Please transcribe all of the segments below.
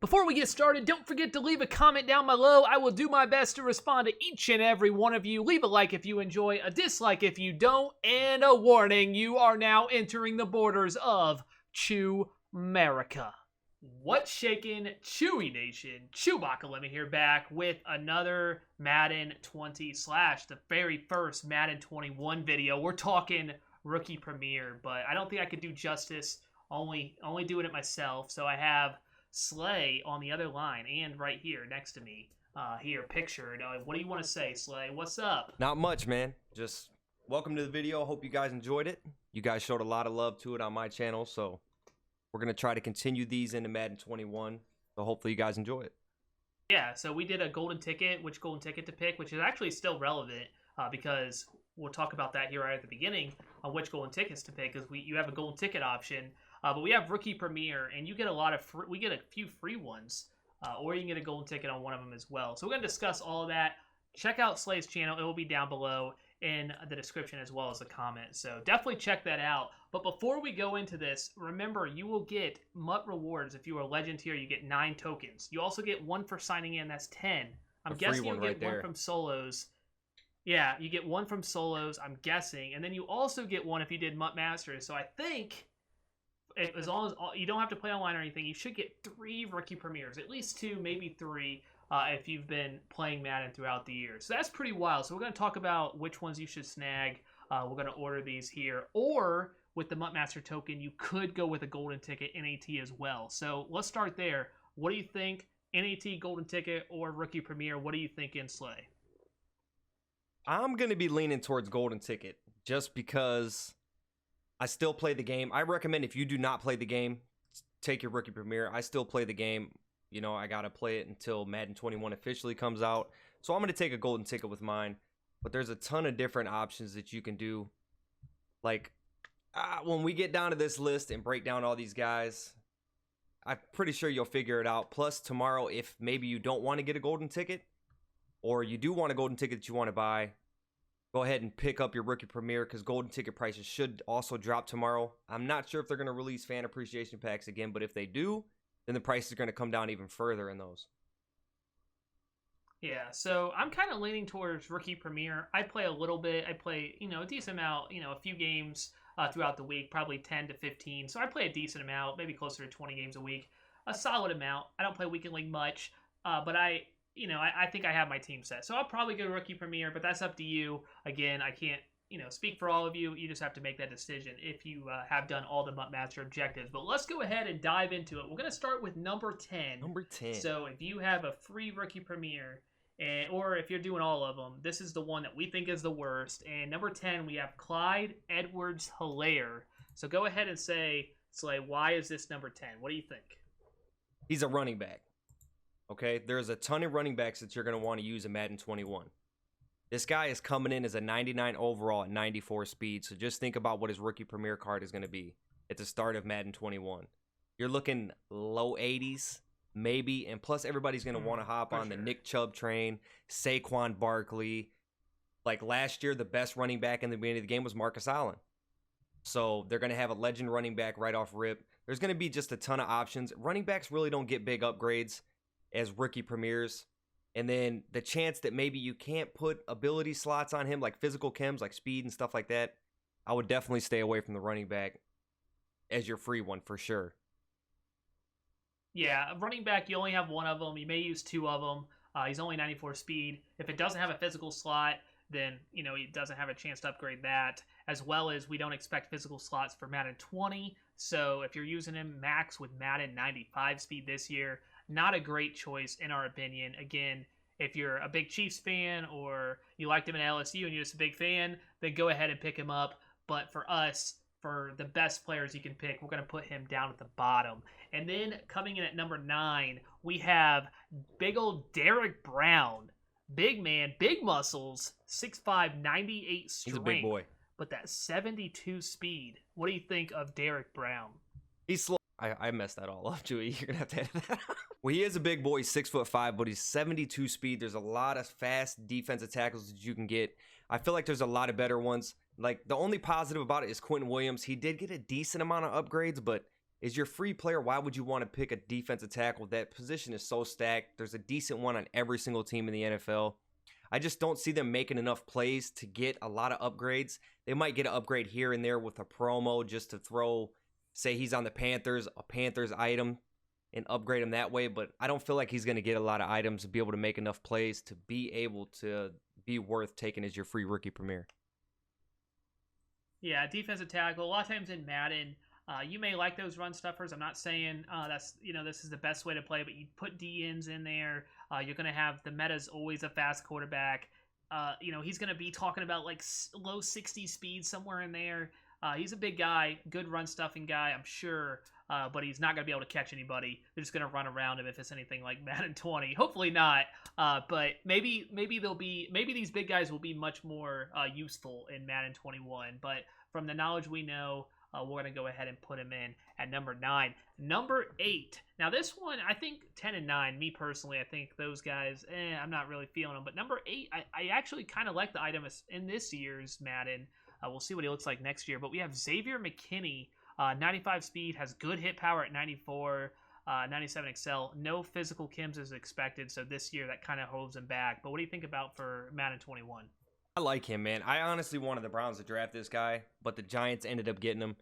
Before we get started, don't forget to leave a comment down below. I will do my best to respond to each and every one of you. Leave a like if you enjoy, a dislike if you don't, and a warning, you are now entering the borders of Chew-America. What's shaking, Chewy Nation? ChewbaccaLemma here, back with another Madden 20 / the very first Madden 21 video. We're talking rookie premiere, but I don't think I could do justice only doing it myself. So I have Slay on the other line and right here next to me, here pictured. What do you want to say, Slay? What's up? Not much, man. Just welcome to the video. Hope you guys enjoyed it. You guys showed a lot of love to it on my channel, so we're gonna try to continue these into Madden 21. So hopefully you guys enjoy it. Yeah, so we did a golden ticket, which golden ticket to pick, which is actually still relevant because we'll talk about that here right at the beginning on which golden tickets to pick, because you have a golden ticket option. But we have rookie premiere, and you get a lot of we get a few free ones, or you can get a golden ticket on one of them as well. So we're gonna discuss all of that. Check out Slay's channel; it will be down below in the description as well as the comment. So definitely check that out. But before we go into this, remember you will get MUT rewards if you are a legend tier. You get 9 tokens. You also get 1 for signing in. That's 10. I'm guessing you'll get 1 from solos. Yeah, you get 1 from solos. I'm guessing, and then you also get 1 if you did MUT Masters. So I think, as long as you don't have to play online or anything, you should get 3 rookie premieres, at least 2, maybe 3, if you've been playing Madden throughout the year. So that's pretty wild. So we're going to talk about which ones you should snag. We're going to order these here, or with the MUT Master token, you could go with a golden ticket NAT as well. So let's start there. What do you think? NAT, golden ticket, or rookie premiere? What do you think in Slay? I'm gonna be leaning towards golden ticket just because I still play the game. I recommend if you do not play the game, take your rookie premiere. I still play the game. You know, I gotta play it until Madden 21 officially comes out. So I'm gonna take a golden ticket with mine. But there's a ton of different options that you can do. Like, when we get down to this list and break down all these guys, I'm pretty sure you'll figure it out. Plus, tomorrow, if maybe you don't want to get a golden ticket, or you do want a golden ticket that you want to buy, go ahead and pick up your rookie premiere, because golden ticket prices should also drop tomorrow. I'm not sure if they're going to release fan appreciation packs again, but if they do, then the prices are going to come down even further in those. Yeah, so I'm kind of leaning towards rookie premiere. I play a little bit. I play, a decent amount, a few games throughout the week, probably 10 to 15. So I play a decent amount, maybe closer to 20 games a week, a solid amount. I don't play weekend league much, but I think I have my team set. So I'll probably go rookie premiere, but that's up to you. Again, I can't, speak for all of you. You just have to make that decision if you have done all the MUT Master objectives. But let's go ahead and dive into it. We're going to start with number 10. Number 10. So if you have a free rookie premiere, or if you're doing all of them, this is the one that we think is the worst. And number 10, we have Clyde Edwards-Helaire. So go ahead and say, Slay, why is this number 10? What do you think? He's a running back. Okay, there's a ton of running backs that you're going to want to use in Madden 21. This guy is coming in as a 99 overall at 94 speed. So just think about what his rookie premiere card is going to be at the start of Madden 21. You're looking low 80s. Maybe, and plus everybody's going to want to hop on the Nick Chubb train, Saquon Barkley. Like last year, the best running back in the beginning of the game was Marcus Allen. So they're going to have a legend running back right off rip. There's going to be just a ton of options. Running backs really don't get big upgrades as rookie premieres. And then the chance that maybe you can't put ability slots on him, like physical chems, like speed and stuff like that, I would definitely stay away from the running back as your free one for sure. Yeah, running back, you only have 1 of them. You may use 2 of them. He's only 94 speed. If it doesn't have a physical slot, then, he doesn't have a chance to upgrade that. As well as we don't expect physical slots for Madden 20. So if you're using him max with Madden 95 speed this year, not a great choice in our opinion. Again, if you're a big Chiefs fan or you liked him at LSU and you're just a big fan, then go ahead and pick him up. But for us, for the best players you can pick, we're going to put him down at the bottom. And then coming in at number 9, we have big old Derrick Brown. Big man, big muscles, 6'5", 98 strength. He's a big boy. But that 72 speed. What do you think of Derrick Brown? He's slow. I messed that all up, Chewy. You're going to have to edit that out. Well, he is a big boy. He's 6'5", but he's 72 speed. There's a lot of fast defensive tackles that you can get. I feel like there's a lot of better ones. Like, the only positive about it is Quentin Williams. He did get a decent amount of upgrades, but is your free player. Why would you want to pick a defensive tackle? That position is so stacked. There's a decent one on every single team in the NFL. I just don't see them making enough plays to get a lot of upgrades. They might get an upgrade here and there with a promo just to throw, say he's on the Panthers, a Panthers item, and upgrade him that way. But I don't feel like he's going to get a lot of items to be able to make enough plays to be able to be worth taking as your free rookie premier. Yeah, defensive tackle. A lot of times in Madden, you may like those run stuffers. I'm not saying that's this is the best way to play, but you put DNs in there. You're going to have the meta's always a fast quarterback. He's going to be talking about like low 60 speed somewhere in there. He's a big guy, good run stuffing guy, I'm sure, but he's not going to be able to catch anybody. They're just going to run around him if it's anything like Madden 20. Hopefully not, but maybe these big guys will be much more useful in Madden 21. But from the knowledge we know, we're going to go ahead and put him in at number 9. Number 8. Now this one, I think 10 and 9, me personally, I think those guys, I'm not really feeling them. But number 8, I actually kind of like the item in this year's Madden. We'll see what he looks like next year. But we have Xavier McKinney, 95 speed, has good hit power at 94, 97 excel. No physical chems is expected, so this year that kind of holds him back. But what do you think about for Madden 21? I like him, man. I honestly wanted the Browns to draft this guy, but the Giants ended up getting him.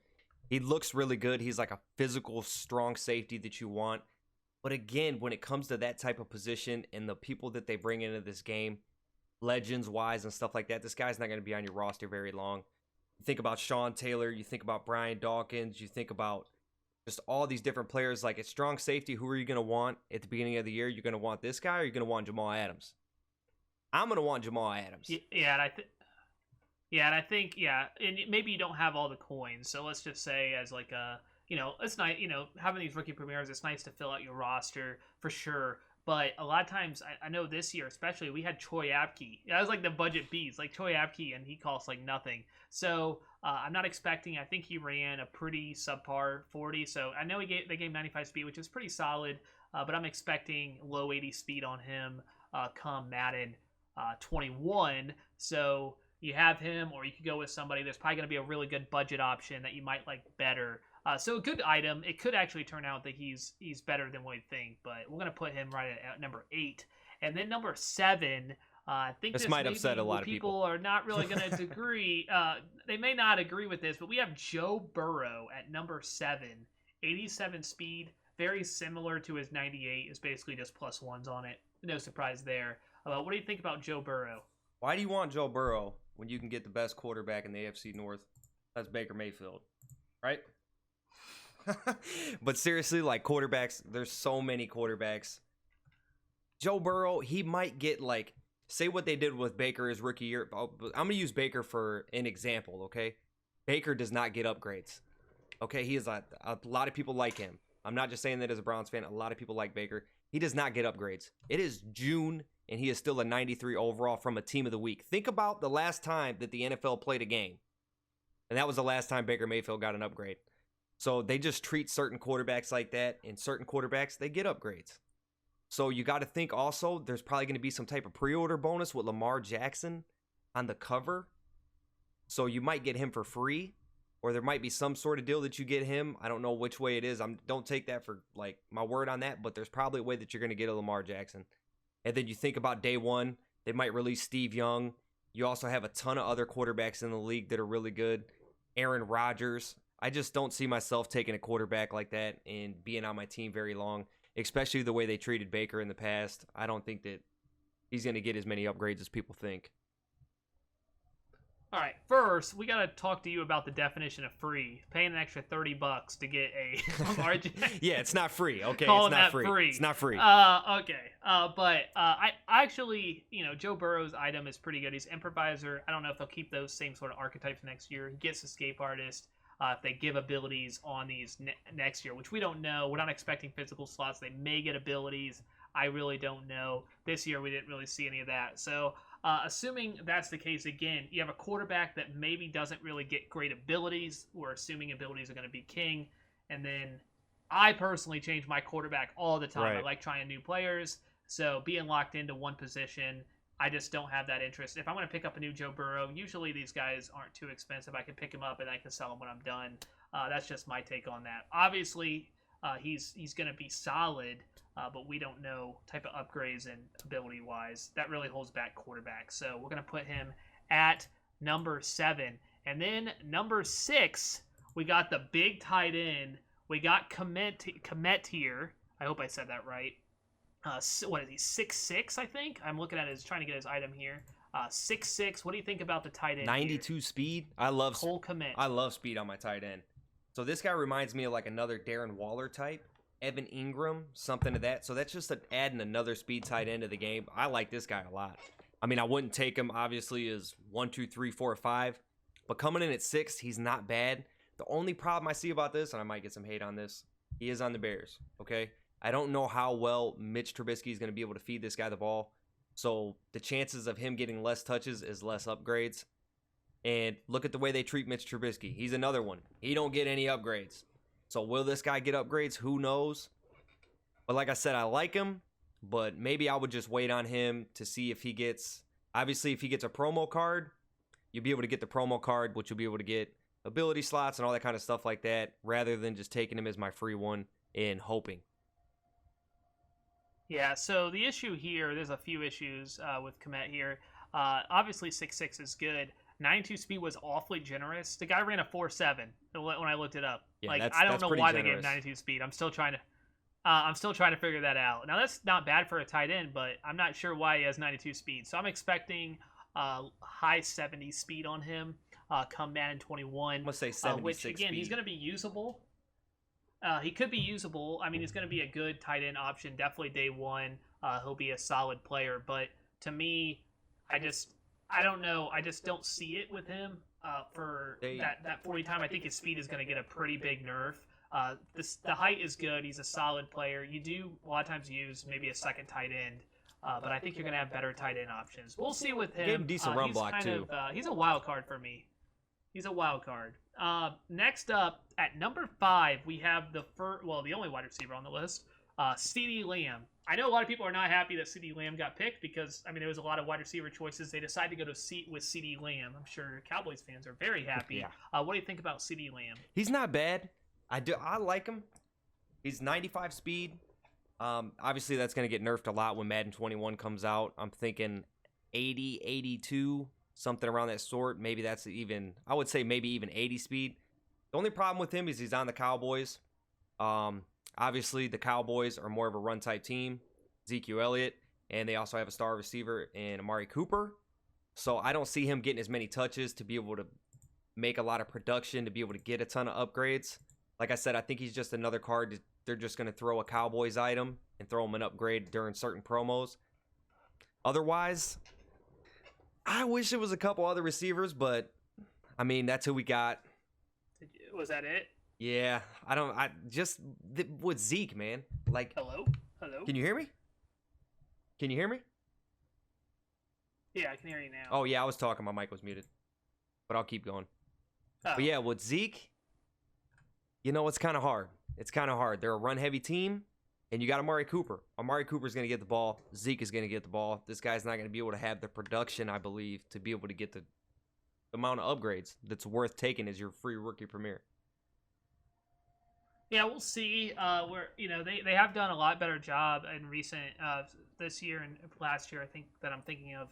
He looks really good. He's like a physical, strong safety that you want. But again, when it comes to that type of position and the people that they bring into this game, legends-wise and stuff like that, this guy's not going to be on your roster very long. You think about Sean Taylor, you think about Brian Dawkins, you think about just all these different players. Like, it's strong safety. Who are you going to want at the beginning of the year? You're going to want this guy, or you're going to want Jamal Adams? I'm going to want Jamal Adams. Yeah, and I think, and maybe you don't have all the coins, so let's just say as like a, it's nice, having these rookie premieres, it's nice to fill out your roster for sure. But a lot of times, I know this year especially, we had Troy Apke. That was like the budget beast, like Troy Apke, and he costs like nothing. So I'm not expecting. I think he ran a pretty subpar 40. So I know they gave 95 speed, which is pretty solid. But I'm expecting low 80 speed on him come Madden 21. So you have him, or you could go with somebody. There's probably going to be a really good budget option that you might like better. So a good item. It could actually turn out that he's better than we think, but we're going to put him right at number 8. And then number 7, I think this might upset a lot of people. Are not really going to agree. They may not agree with this, but we have Joe Burrow at number 7. 87 speed, very similar to his 98. It's basically just plus ones on it. No surprise there. What do you think about Joe Burrow? Why do you want Joe Burrow when you can get the best quarterback in the AFC North? That's Baker Mayfield, right? But seriously, like quarterbacks, there's so many quarterbacks. Joe Burrow, he might get like, say what they did with Baker his rookie year. I'm going to use Baker for an example, okay? Baker does not get upgrades. Okay, he is a lot of people like him. I'm not just saying that as a Browns fan. A lot of people like Baker. He does not get upgrades. It is June, and he is still a 93 overall from a team of the week. Think about the last time that the NFL played a game, and that was the last time Baker Mayfield got an upgrade. So they just treat certain quarterbacks like that, and certain quarterbacks, they get upgrades. So you got to think also there's probably going to be some type of pre-order bonus with Lamar Jackson on the cover. So you might get him for free, or there might be some sort of deal that you get him. I don't know which way it is. Don't take that for like my word on that, but there's probably a way that you're going to get a Lamar Jackson. And then you think about day one, they might release Steve Young. You also have a ton of other quarterbacks in the league that are really good. Aaron Rodgers. I just don't see myself taking a quarterback like that and being on my team very long, especially the way they treated Baker in the past. I don't think that he's going to get as many upgrades as people think. All right, first, we got to talk to you about the definition of free. Paying an extra $30 to get a margin. Yeah, it's not free, okay? Calling it's not that free. It's not free. Okay. But I actually, Joe Burrow's item is pretty good. He's improviser. I don't know if they'll keep those same sort of archetypes next year. He gets escape artist. If they give abilities on these next year, which we don't know. We're not expecting physical slots. They may get abilities. I really don't know. This year, we didn't really see any of that. So, assuming that's the case, again, you have a quarterback that maybe doesn't really get great abilities. We're assuming abilities are going to be king. And then I personally change my quarterback all the time. Right. I like trying new players. So, being locked into one position, I just don't have that interest. If I'm going to pick up a new Joe Burrow, usually these guys aren't too expensive. I can pick him up and I can sell him when I'm done. That's just my take on that. Obviously, he's going to be solid, but we don't know type of upgrades and ability wise. That really holds back quarterback. So we're going to put him at number 7. And then number 6, we got the big tight end. We got Komet here. I hope I said that right. What is he, 6'6", I think? I'm looking at trying to get his item here. 6'6". What do you think about the tight end 92 here? Speed. I love Cole Komet. I love speed on my tight end. So this guy reminds me of like another Darren Waller type. Evan Ingram, something to that. So that's just adding another speed tight end to the game. I like this guy a lot. I mean, I wouldn't take him, obviously, as 1, 2, 3, 4, 5. But coming in at 6, he's not bad. The only problem I see about this, and I might get some hate on this, he is on the Bears, okay? I don't know how well Mitch Trubisky is going to be able to feed this guy the ball. So the chances of him getting less touches is less upgrades. And look at the way they treat Mitch Trubisky. He's another one. He don't get any upgrades. So will this guy get upgrades? Who knows? But like I said, I like him. But maybe I would just wait on him to see if he gets... Obviously, if he gets a promo card, you'll be able to get the promo card, which you'll be able to get ability slots and all that kind of stuff like that, rather than just taking him as my free one and hoping. Yeah, so the issue here, there's a few issues with Komet here. Obviously, 6'6" is good. 92 speed was awfully generous. The guy ran a 4.7 when I looked it up. Yeah, like, that's I don't know why generous. they gave 92 speed. I'm still trying to figure that out. Now, that's not bad for a tight end, but I'm not sure why he has 92 speed. So I'm expecting high 70 speed on him come Madden 21. I'm going to say 76 which, again, speed. he's going to be usable. He could be usable. I mean, he's going to be a good tight end option. Definitely day one. He'll be a solid player. But to me, I don't know. I just don't see it with him for that 40 time. I think his speed is going to get a pretty big nerf. The height is good. He's a solid player. You do a lot of times use maybe a second tight end, but I think you're going to have better tight end options. We'll see with him. Gave him decent run block too. He's a wild card for me. He's a wild card. Next up, at number 5, we have the only wide receiver on the list, CeeDee Lamb. I know a lot of people are not happy that CeeDee Lamb got picked because, I mean, there was a lot of wide receiver choices. They decided to go with CeeDee Lamb. I'm sure Cowboys fans are very happy. Yeah. What do you think about CeeDee Lamb? He's not bad. I like him. He's 95 speed. Obviously, that's going to get nerfed a lot when Madden 21 comes out. I'm thinking 80, 82, something around that sort. Maybe that's even, I would say maybe even 80 speed. The only problem with him is he's on the Cowboys. Obviously, the Cowboys are more of a run-type team, Ezekiel Elliott, and they also have a star receiver in Amari Cooper. So I don't see him getting as many touches to be able to make a lot of production, to be able to get a ton of upgrades. Like I said, I think he's just another card. They're just going to throw a Cowboys item and throw him an upgrade during certain promos. Otherwise, I wish it was a couple other receivers, but, I mean, that's who we got. Was that it? Yeah, with Zeke, man. Like, Hello? Can you hear me? Can you hear me? Yeah, I can hear you now. Oh, yeah, I was talking. My mic was muted. But I'll keep going. Oh. But yeah, with Zeke, it's kind of hard. It's kind of hard. They're a run-heavy team, and you got Amari Cooper. Amari Cooper's going to get the ball. Zeke is going to get the ball. This guy's not going to be able to have the production, I believe, to be able to get the amount of upgrades that's worth taking as your free rookie premier. Yeah, we'll see. They have done a lot better job in recent this year and last year. I'm thinking of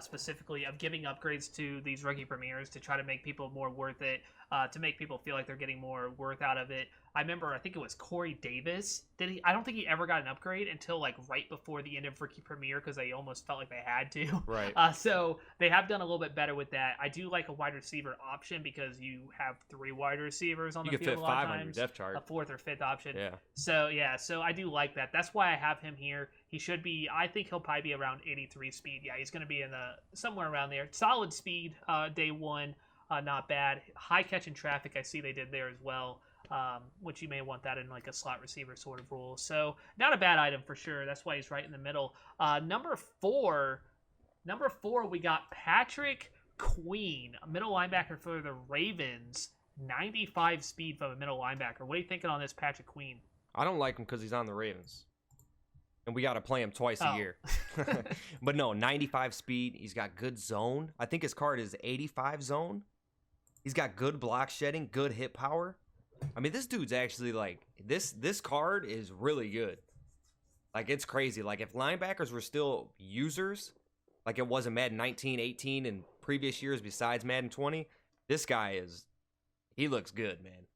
specifically of giving upgrades to these rookie premieres to try to make people more worth it, to make people feel like they're getting more worth out of it. I think it was Corey Davis. I don't think he ever got an upgrade until like right before the end of rookie premiere because they almost felt like they had to. Right. So they have done a little bit better with that. I do like a wide receiver option because you have 3 wide receivers on the field. You can fit a lot 5 of on your times, depth chart. a 4th or 5th option. Yeah. So I do like that. That's why I have him here. He should be. I think he'll probably be around 83 speed. Yeah, he's going to be in somewhere around there. Solid speed. Day one. Not bad. High catch in traffic, I see they did there as well, which you may want that in like a slot receiver sort of role. So not a bad item for sure. That's why he's right in the middle. Number four, we got Patrick Queen, a middle linebacker for the Ravens. 95 speed from a middle linebacker. What are you thinking on this Patrick Queen? I don't like him because he's on the Ravens. And we got to play him twice a year. But no, 95 speed. He's got good zone. I think his card is 85 zone. He's got good block shedding, good hit power. I mean, this dude's actually like this card is really good. Like, it's crazy. Like, if linebackers were still users, like it was in Madden 19, 18, and previous years besides Madden 20, this guy he looks good, man.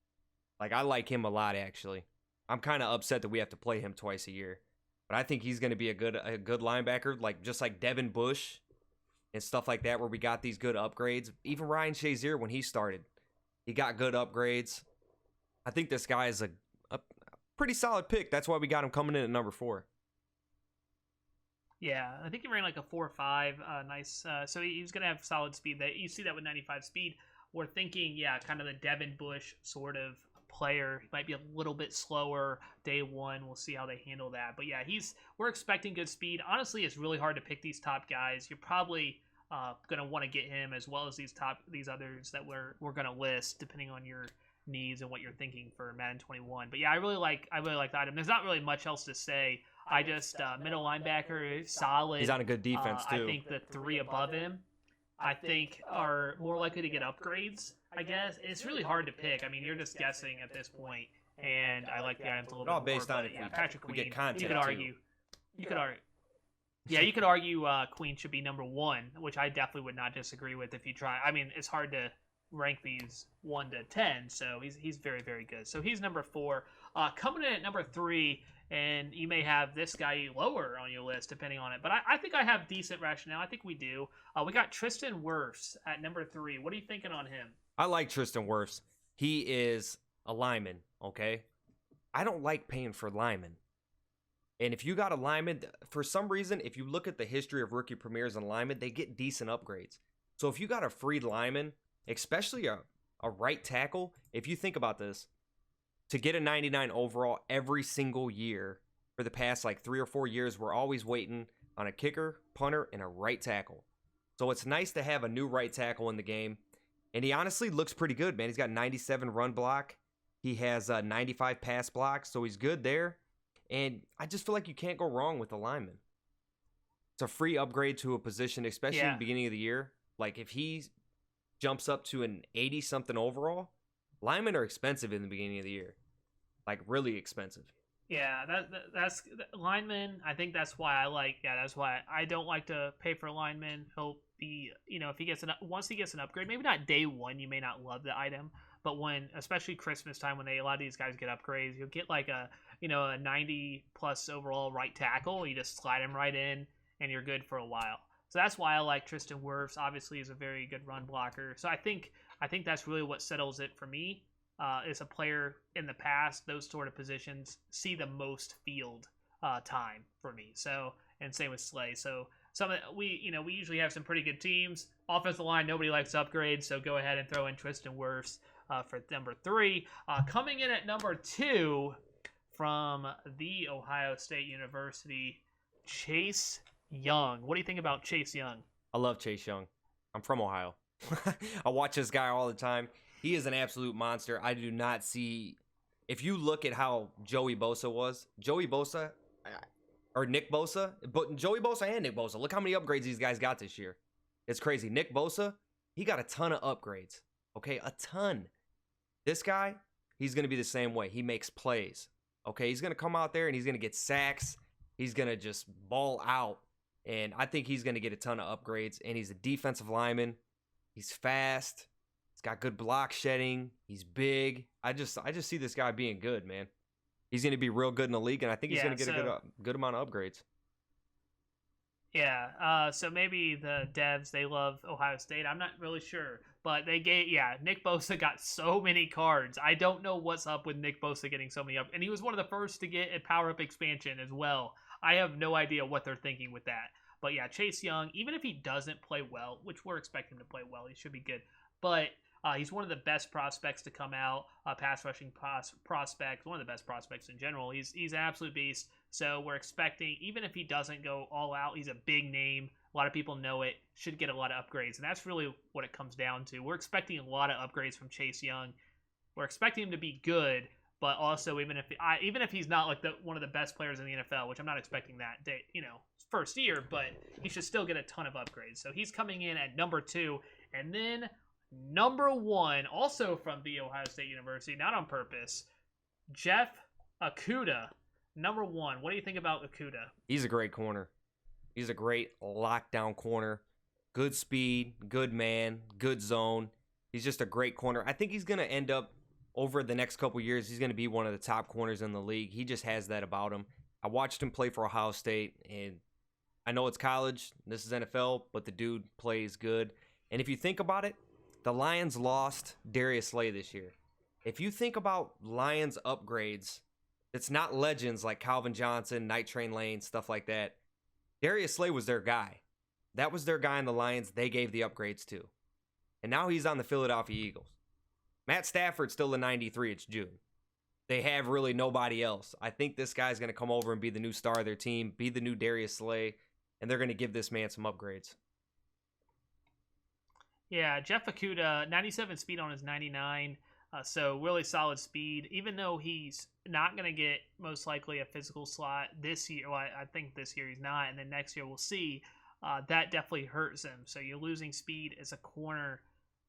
Like, I like him a lot, actually. I'm kind of upset that we have to play him twice a year. But I think he's going to be a good linebacker, like just like Devin Bush and stuff like that, where we got these good upgrades. Even Ryan Shazier, when he started, he got good upgrades. I think this guy is a pretty solid pick. That's why we got him coming in at number 4. Yeah, I think he ran like a 4.5. Nice. So he's going to have solid speed. You see that with 95 speed. We're thinking, yeah, kind of the Devin Bush sort of player. He might be a little bit slower day one. We'll see how they handle that. But yeah, we're expecting good speed. Honestly, it's really hard to pick these top guys. You're probably going to want to get him as well as these others that we're going to list, depending on your needs and what you're thinking for Madden 21. But yeah, I really like the item. There's not really much else to say. I just middle linebacker, solid. He's on a good defense too. I think the 3 above him, I think, are more likely to get upgrades. I guess it's really hard to pick. I mean, you're just guessing at this point, and I like the items a little bit more. All based on Patrick Queen. We get content. You could argue. Yeah, you could argue Queen should be number 1, which I definitely would not disagree with if you try. I mean, it's hard to rank these 1 to 10, so he's very, very good. So he's number 4. Coming in at number 3, and you may have this guy lower on your list depending on it, but I think I have decent rationale. I think we do. We got Tristan Wirfs at number 3. What are you thinking on him? I like Tristan Wirfs. He is a lineman, okay? I don't like paying for linemen. And if you got a lineman, for some reason, if you look at the history of rookie premieres and linemen, they get decent upgrades. So if you got a free lineman, especially a right tackle, if you think about this, to get a 99 overall every single year for the past like 3 or 4 years, we're always waiting on a kicker, punter, and a right tackle. So it's nice to have a new right tackle in the game. And he honestly looks pretty good, man. He's got 97 run block. He has 95 pass block, so he's good there. And I just feel like you can't go wrong with a lineman. It's a free upgrade to a position, especially in the beginning of the year. Like, if he jumps up to an 80-something overall, linemen are expensive in the beginning of the year. Like, really expensive. Yeah, that's linemen. I think that's why that's why I don't like to pay for linemen. He'll be, if he gets once he gets an upgrade, maybe not day one, you may not love the item, but especially Christmas time, when a lot of these guys get upgrades, you'll get like a 90 plus overall right tackle. You just slide him right in, and you're good for a while. So that's why I like Tristan Wirfs. Obviously, he's a very good run blocker. So I think that's really what settles it for me. Is a player in the past, those sort of positions see the most field time for me. So, and same with Slay. So we usually have some pretty good teams. Offensive line, nobody likes upgrades, so go ahead and throw in Tristan Wirfs for number 3. Coming in at number 2 from the Ohio State University, Chase Young. What do you think about Chase Young? I love Chase Young. I'm from Ohio. I watch this guy all the time. He is an absolute monster. I do not see... If you look at how Joey Bosa, or Nick Bosa, but Joey Bosa and Nick Bosa, look how many upgrades these guys got this year. It's crazy. Nick Bosa, he got a ton of upgrades. Okay, a ton. This guy, he's going to be the same way. He makes plays. Okay, he's going to come out there and he's going to get sacks. He's going to just ball out. And I think he's going to get a ton of upgrades. And he's a defensive lineman. He's fast. He's got good block shedding. He's big. I just see this guy being good, man. He's going to be real good in the league, and I think he's going to get a good amount of upgrades. Yeah, so maybe the devs, they love Ohio State. I'm not really sure. But Nick Bosa got so many cards. I don't know what's up with Nick Bosa getting so many up. And he was one of the first to get a power-up expansion as well. I have no idea what they're thinking with that. But yeah, Chase Young, even if he doesn't play well, which we're expecting him to play well, he should be good. But he's one of the best prospects to come out, pass rushing prospect, one of the best prospects in general. He's an absolute beast. So we're expecting, even if he doesn't go all out, he's a big name. A lot of people know it, should get a lot of upgrades. And that's really what it comes down to. We're expecting a lot of upgrades from Chase Young. We're expecting him to be good, but also even if he's not like one of the best players in the NFL, which I'm not expecting that day, first year, but he should still get a ton of upgrades. So he's coming in at number 2. And then number 1, also from the Ohio State University, not on purpose, Jeff Okudah, number 1. What do you think about Okudah? He's a great corner. He's a great lockdown corner. Good speed, good man, good zone. He's just a great corner. I think he's going to end up, over the next couple years, he's going to be one of the top corners in the league. He just has that about him. I watched him play for Ohio State, and I know it's college. This is NFL, but the dude plays good. And if you think about it, the Lions lost Darius Slay this year. If you think about Lions upgrades, it's not legends like Calvin Johnson, Night Train Lane, stuff like that. Darius Slay was their guy. That was their guy in the Lions they gave the upgrades to. And now he's on the Philadelphia Eagles. Matt Stafford's still a 93. It's June. They have really nobody else. I think this guy's going to come over and be the new star of their team, be the new Darius Slay, and they're going to give this man some upgrades. Yeah, Jeff Okudah, 97 speed on his 99. So really solid speed, even though he's not going to get most likely a physical slot this year. Well, I think this year he's not, and then next year we'll see. That definitely hurts him. So you're losing speed as a corner.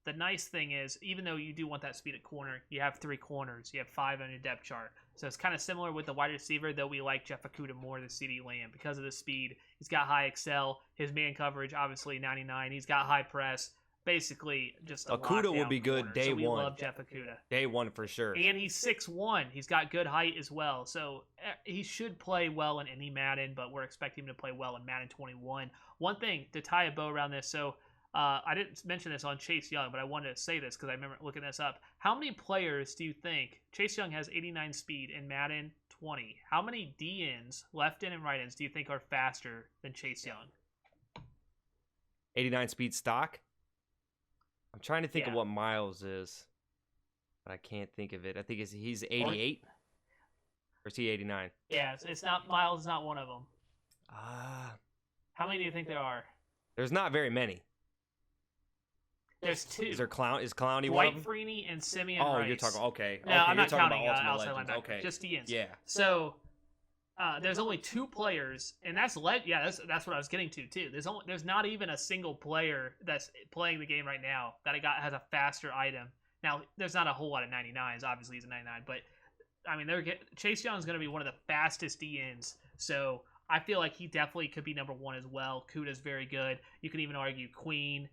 The nice thing is, even though you do want that speed at corner, you have 3 corners. You have 5 on your depth chart. So it's kind of similar with the wide receiver, though we like Jeff Okudah more than CeeDee Lamb because of the speed. He's got high excel. His man coverage, obviously, 99. He's got high press. Basically, just a Okudah will be good corner. day so we one. love Jeff Okudah. Day one for sure. And he's 6'1". He's got good height as well. So he should play well in any Madden, but we're expecting him to play well in Madden 21. One thing, to tie a bow around this, so I didn't mention this on Chase Young, but I wanted to say this because I remember looking this up. How many players do you think, Chase Young has 89 speed in Madden 20. How many DNs, left in and right ends, do you think are faster than Chase Young? 89 speed stock? I'm trying to think of what Miles is, but I can't think of it. I think he's 88, or is he 89? Yeah, it's not Miles. Is not one of them. How many do you think there are? There's not very many. There's 2. Is Clowney Dwight one of them? Freeney and Simeon Oh, Rice. you're talking okay. No, okay, I'm not counting outside linebacker. Okay, Just DNs. Yeah. So there's only 2 players, and that's what I was getting to too. There's not even a single player that's playing the game right now that has a faster item. Now there's not a whole lot of 99s. Obviously he's a 99, but I mean Chase Young is going to be one of the fastest DNs. So I feel like he definitely could be number 1 as well. Kudah's very good. You can even argue Queen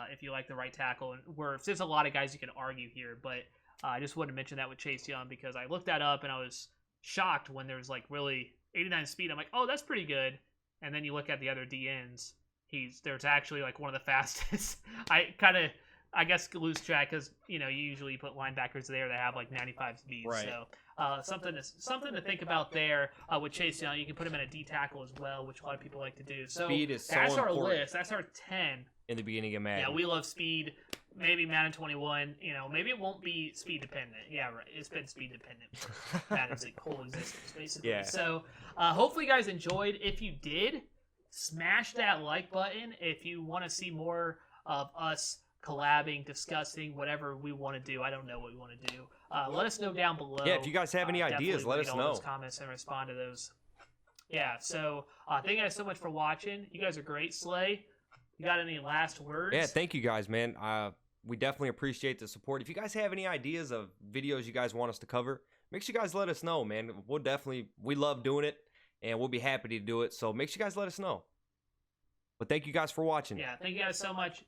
if you like the right tackle. And there's a lot of guys you can argue here, but I just wanted to mention that with Chase Young because I looked that up and I was shocked when there's like really 89 speed. I'm like, oh, that's pretty good. And then you look at the other DNs, there's actually like one of the fastest. I guess lose track because you usually put linebackers there that have like 95 speed. Right. So something to think about there with Chase Young. You can put him in a D tackle as well, which a lot of people like to do. So speed is so that's our important. list. That's our 10 In the beginning of Madden. Yeah, we love speed. Maybe Madden 21, maybe it won't be speed dependent. Yeah, right. It's been speed dependent. Madden's whole existence, basically. Yeah. So, hopefully you guys enjoyed. If you did, smash that like button. If you want to see more of us collabing, discussing, whatever we want to do. I don't know what we want to do. Let us know down below. Yeah, if you guys have any ideas, let us all know. Those comments and respond to those. Yeah, so thank you guys so much for watching. You guys are great, Slay. You got any last words? Yeah, thank you guys, man. We definitely appreciate the support. If you guys have any ideas of videos you guys want us to cover, make sure you guys let us know, man. We love doing it, and we'll be happy to do it. So make sure you guys let us know. But thank you guys for watching. Yeah, thank you guys so much.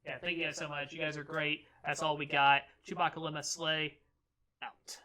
Yeah, thank you guys so much. You guys are great. That's all we got. ChewbaccaLemma Slay out.